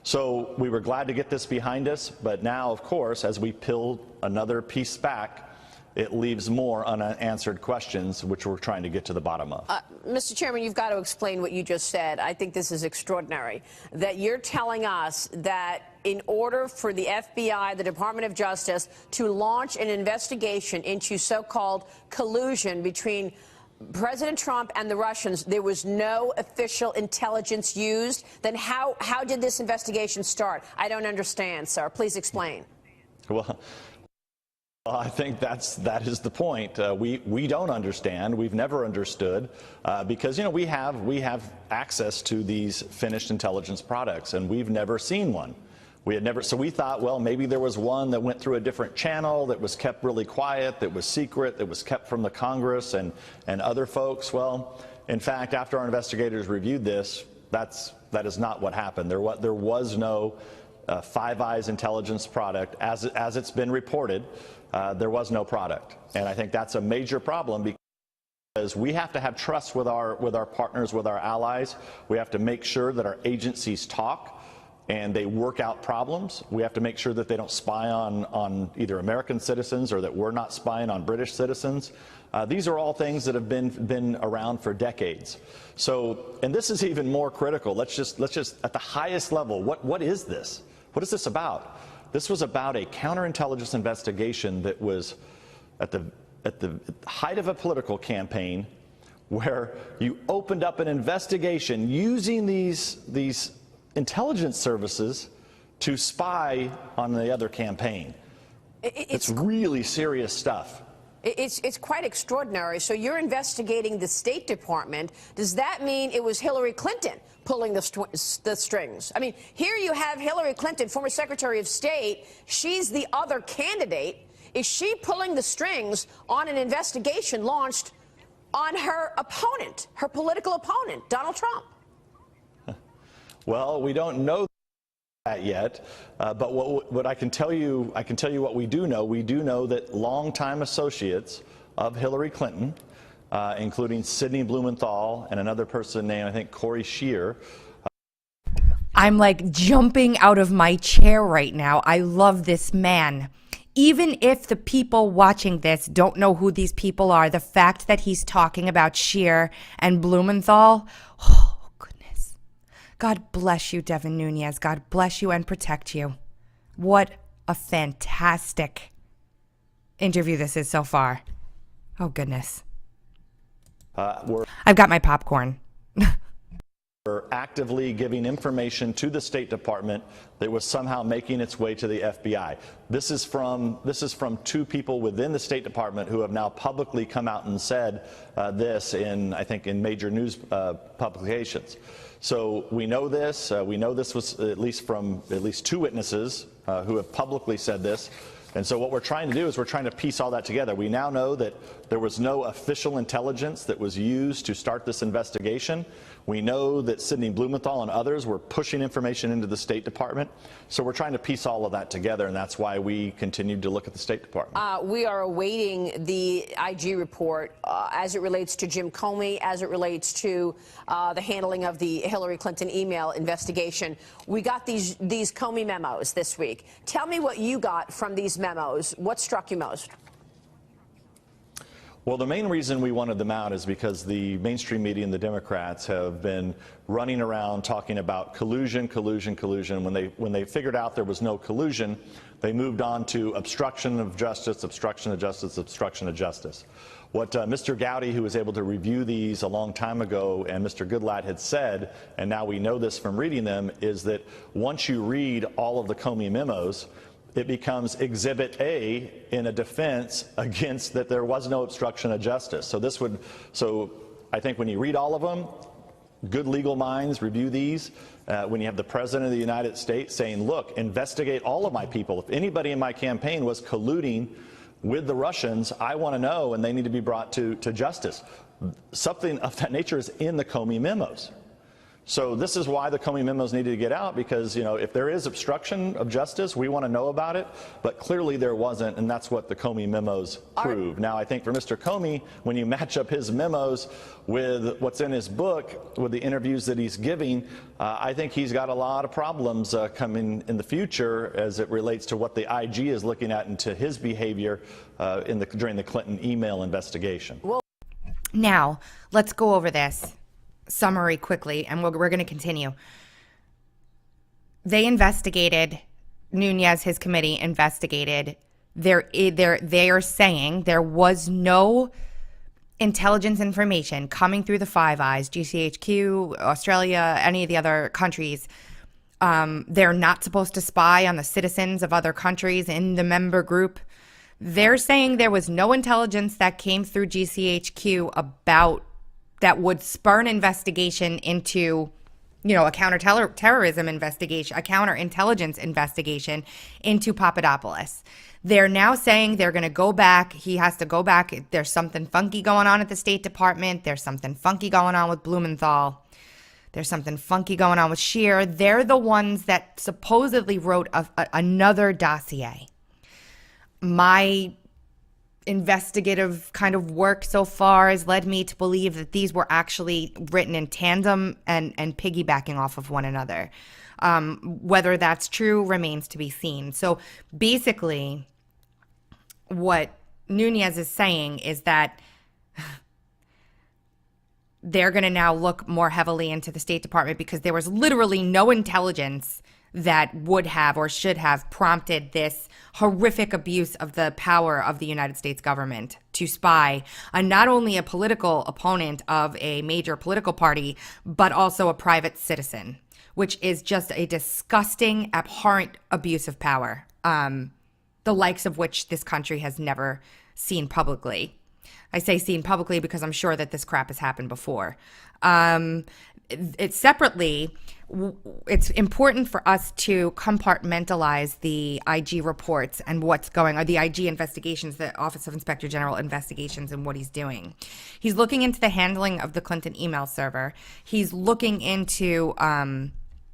So we were glad to get this behind us, but now, of course, as we peel another piece back, it leaves more unanswered questions, which we're trying to get to the bottom of. Mr. Chairman, you've got to explain what you just said. I think this is extraordinary, that you're telling us that in order for the FBI, the Department of Justice, to launch an investigation into so-called collusion between President Trump and the Russians, there was no official intelligence used. Then how did this investigation start? I don't understand, sir. Please explain. Well, I think that is the point. We don't understand. We've never understood because, you know, we have access to these finished intelligence products, and we've never seen one. So we thought, well, maybe there was one that went through a different channel that was kept really quiet, that was secret, that was kept from the Congress and other folks. Well, in fact, after our investigators reviewed this, that is not what happened. There was no Five Eyes intelligence product as it's been reported. There was no product, and I think that's a major problem because we have to have trust with our partners, with our allies. We have to make sure that our agencies talk and they work out problems. We have to make sure that they don't spy on either American citizens or that we're not spying on British citizens. These are all things that have been around for decades. So, and this is even more critical. Let's just at the highest level, what is this? What is this about? This was about a counterintelligence investigation that was at the height of a political campaign, where you opened up an investigation using these intelligence services to spy on the other campaign. It's really serious stuff. It's quite extraordinary. So you're investigating the State Department. Does that mean it was Hillary Clinton pulling the strings? I mean, here you have Hillary Clinton, former Secretary of State. She's the other candidate. Is she pulling the strings on an investigation launched on her opponent, her political opponent, Donald Trump? Well, we don't know that yet, but what I can tell you what we do know. We do know that longtime associates of Hillary Clinton, including Sidney Blumenthal and another person named, I think, Corey Scheer. I'm like jumping out of my chair right now. I love this man. Even if the people watching this don't know who these people are, the fact that he's talking about Scheer and Blumenthal, oh, goodness. God bless you, Devin Nunes. God bless you and protect you. What a fantastic interview this is so far. Oh, goodness. I've got my popcorn. We're actively giving information to the State Department that was somehow making its way to the FBI. This is from two people within the State Department who have now publicly come out and said this I think in major news publications. So we know this. We know this was at least two witnesses who have publicly said this. And so what we're trying to do is we're trying to piece all that together. We now know that there was no official intelligence that was used to start this investigation. We know that Sidney Blumenthal and others were pushing information into the State Department. So we're trying to piece all of that together, and that's why we continued to look at the State Department. We are awaiting the IG report as it relates to Jim Comey, as it relates to the handling of the Hillary Clinton email investigation. We got these Comey memos this week. Tell me what you got from these memos. What struck you most? Well, the main reason we wanted them out is because the mainstream media and the Democrats have been running around talking about collusion, collusion, collusion. When they figured out there was no collusion, they moved on to obstruction of justice, obstruction of justice, obstruction of justice. What Mr. Gowdy, who was able to review these a long time ago, and Mr. Goodlatte had said, and now we know this from reading them, is that once you read all of the Comey memos, it becomes Exhibit A in a defense against that there was no obstruction of justice. So I think when you read all of them, good legal minds review these. When you have the President of the United States saying, look, investigate all of my people. If anybody in my campaign was colluding with the Russians, I want to know, and they need to be brought to justice. Something of that nature is in the Comey memos. So this is why the Comey memos needed to get out, because, you know, if there is obstruction of justice, we want to know about it. But clearly there wasn't, and that's what the Comey memos prove. Now, I think for Mr. Comey, when you match up his memos with what's in his book, with the interviews that he's giving, I think he's got a lot of problems coming in the future as it relates to what the IG is looking at into his behavior during the Clinton email investigation. Now, let's go over this summary quickly, and we're going to continue. They investigated, Nunes, his committee investigated. They are saying there was no intelligence information coming through the Five Eyes, GCHQ, Australia, any of the other countries. They're not supposed to spy on the citizens of other countries in the member group. They're saying there was no intelligence that came through GCHQ about that would spur an investigation into, you know, a counterterrorism investigation, a counterintelligence investigation into Papadopoulos. They're now saying they're going to go back. He has to go back. There's something funky going on at the State Department. There's something funky going on with Blumenthal. There's something funky going on with Scheer. They're the ones that supposedly wrote another dossier. My investigative kind of work so far has led me to believe that these were actually written in tandem and piggybacking off of one another. Whether that's true remains to be seen. So basically, what Nunes is saying is that they're going to now look more heavily into the State Department because there was literally no intelligence that would have or should have prompted this horrific abuse of the power of the United States government to spy on not only a political opponent of a major political party, but also a private citizen, which is just a disgusting, abhorrent abuse of power, the likes of which this country has never seen publicly. I say seen publicly because I'm sure that this crap has happened before. Separately, it's important for us to compartmentalize the IG reports and what's going on, the IG investigations, the Office of Inspector General investigations, and what he's doing. He's looking into the handling of the Clinton email server. He's looking into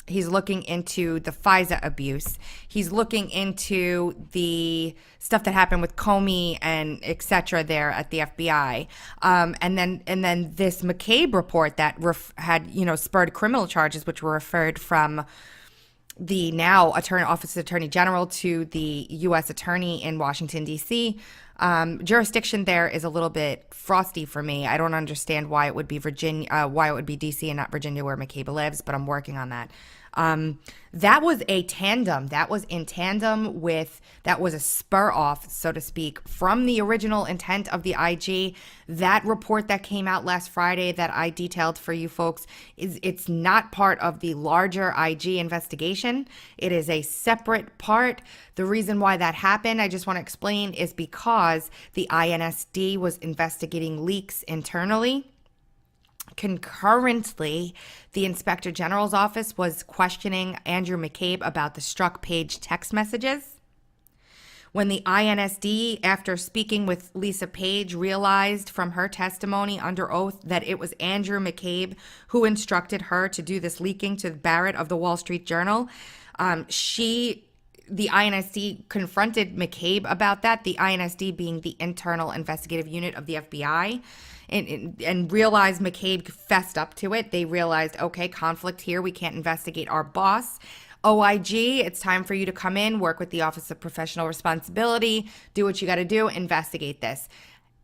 the FISA abuse. He's looking into the stuff that happened with Comey and et cetera there at the FBI. And then this McCabe report that had, you know, spurred criminal charges, which were referred from the now Office of Attorney General to the U.S. Attorney in Washington, D.C. Jurisdiction there is a little bit frosty for me. I don't understand why it would be why it would be D.C. and not Virginia where McCabe lives, but I'm working on that. That was a tandem. That was in tandem with, that was a spur off, so to speak, from the original intent of the IG. That report that came out last Friday that I detailed for you folks, it's not part of the larger IG investigation. It is a separate part. The reason why that happened, I just want to explain, is because the INSD was investigating leaks internally. Concurrently, the Inspector General's office was questioning Andrew McCabe about the struck page text messages. When the INSD, after speaking with Lisa Page, realized from her testimony under oath that it was Andrew McCabe who instructed her to do this leaking to Barrett of the Wall Street Journal, the INSD confronted McCabe about that, the INSD being the internal investigative unit of the FBI, and realized McCabe fessed up to it. They realized, okay, conflict here. We can't investigate our boss. OIG, it's time for you to come in, work with the Office of Professional Responsibility, do what you got to do, investigate this.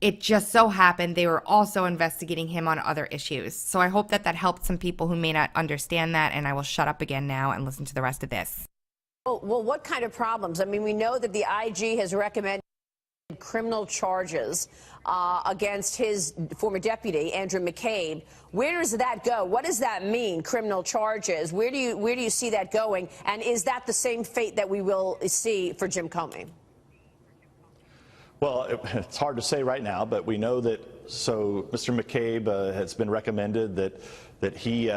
It just so happened they were also investigating him on other issues. So I hope that helped some people who may not understand that, and I will shut up again now and listen to the rest of this. Well, what kind of problems? I mean, we know that the IG has recommended criminal charges against his former deputy, Andrew McCabe. Where does that go? What does that mean, criminal charges? Where do you see that going? And is that the same fate that we will see for Jim Comey? Well, it's hard to say right now, but we know that, so Mr. McCabe has been recommended that he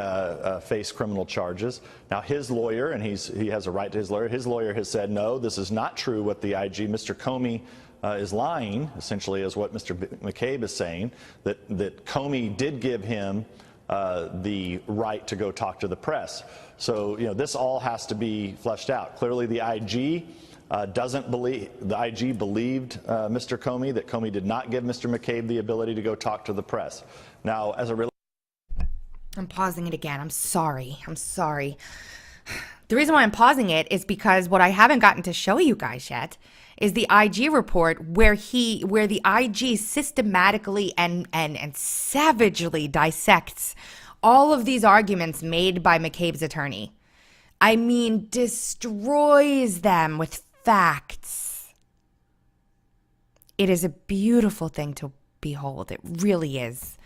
face criminal charges. Now, his lawyer, and he has a right to his lawyer has said, no, this is not true what the IG, Mr. Comey, is lying, essentially, is what Mr. McCabe is saying, that Comey did give him the right to go talk to the press. So, this all has to be fleshed out. Clearly, the IG believed Mr. Comey, that Comey did not give Mr. McCabe the ability to go talk to the press. Now, I'm pausing it again. I'm sorry. The reason why I'm pausing it is because what I haven't gotten to show you guys yet is the IG report where the IG systematically and savagely dissects all of these arguments made by McCabe's attorney. I mean, destroys them with facts. It is a beautiful thing to behold. It really is.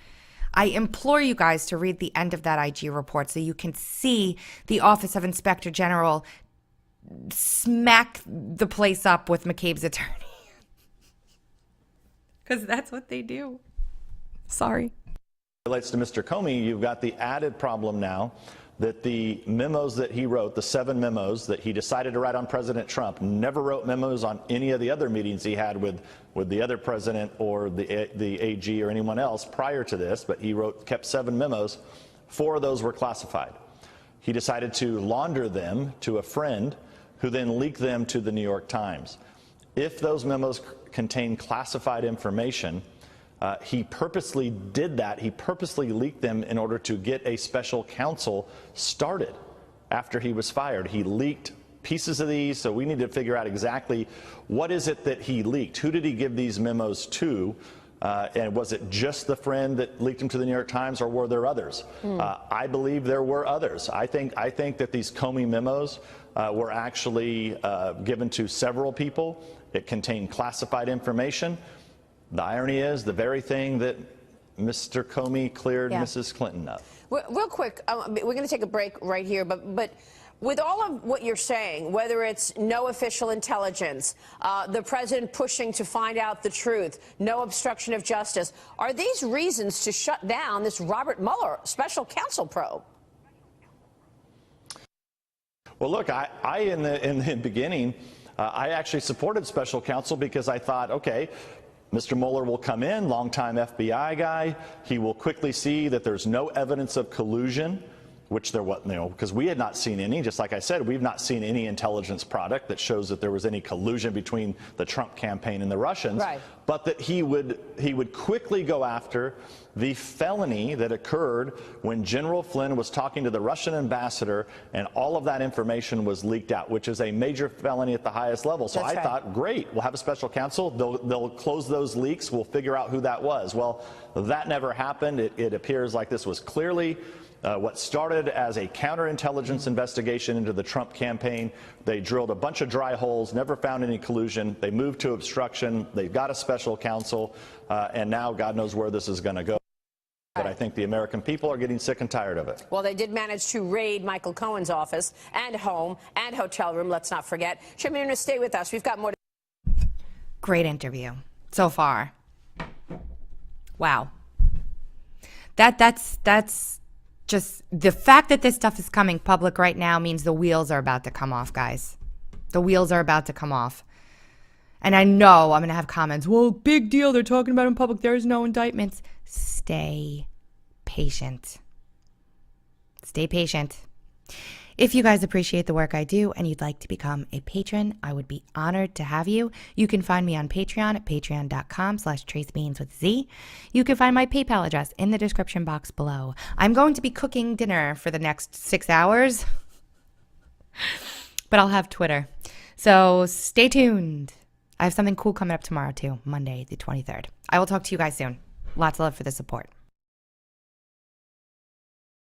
I implore you guys to read the end of that IG report so you can see the Office of Inspector General smack the place up with McCabe's attorney. Because that's what they do. Sorry. Relates to Mr. Comey, you've got the added problem now that the memos that he wrote, the 7 memos that he decided to write on President Trump, never wrote memos on any of the other meetings he had with the other president or the AG or anyone else prior to this, but he kept 7 memos. 4 of those were classified. He decided to launder them to a friend who then leaked them to the New York Times. If those memos contain classified information, he purposely did that. He purposely leaked them in order to get a special counsel started after he was fired. He leaked pieces of these, so we need to figure out exactly what is it that he leaked. Who did he give these memos to? And was it just the friend that leaked them to the New York Times, or were there others? I believe there were others. I think that these Comey memos were actually given to several people. It contained classified information. The irony is the very thing that Mr. Comey cleared Mrs. Clinton of. Real quick, we're going to take a break right here, but with all of what you're saying, whether it's no official intelligence, the president pushing to find out the truth, no obstruction of justice, are these reasons to shut down this Robert Mueller special counsel probe? Well, look, I in the beginning, I actually supported special counsel because I thought, okay, Mr. Mueller will come in, longtime FBI guy. He will quickly see that there's no evidence of collusion, which there was, because we had not seen any. Just like I said, we've not seen any intelligence product that shows that there was any collusion between the Trump campaign and the Russians. Right. But that he would quickly go after the felony that occurred when General Flynn was talking to the Russian ambassador, and all of that information was leaked out, which is a major felony at the highest level. So I thought, great, we'll have a special counsel. They'll close those leaks. We'll figure out who that was. Well, that never happened. It appears like this was clearly what started as a counterintelligence investigation into the Trump campaign. They drilled a bunch of dry holes, never found any collusion. They moved to obstruction. They've got a special counsel, and now God knows where this is going to go. But I think the American people are getting sick and tired of it. Well, they did manage to raid Michael Cohen's office and home and hotel room, let's not forget. Chairman Nunes, stay with us. We've got more to... Great interview so far. Wow. That's just the fact that this stuff is coming public right now means the wheels are about to come off, guys. The wheels are about to come off. And I know I'm going to have comments. Well, big deal. They're talking about it in public. There's no indictments. Stay patient. Stay patient. If you guys appreciate the work I do and you'd like to become a patron, I would be honored to have you. You can find me on Patreon at patreon.com/Tracy Beanz with Z. You can find my PayPal address in the description box below. I'm going to be cooking dinner for the next 6 hours, but I'll have Twitter. So stay tuned. I have something cool coming up tomorrow too, Monday the 23rd. I will talk to you guys soon. Lots of love for the support.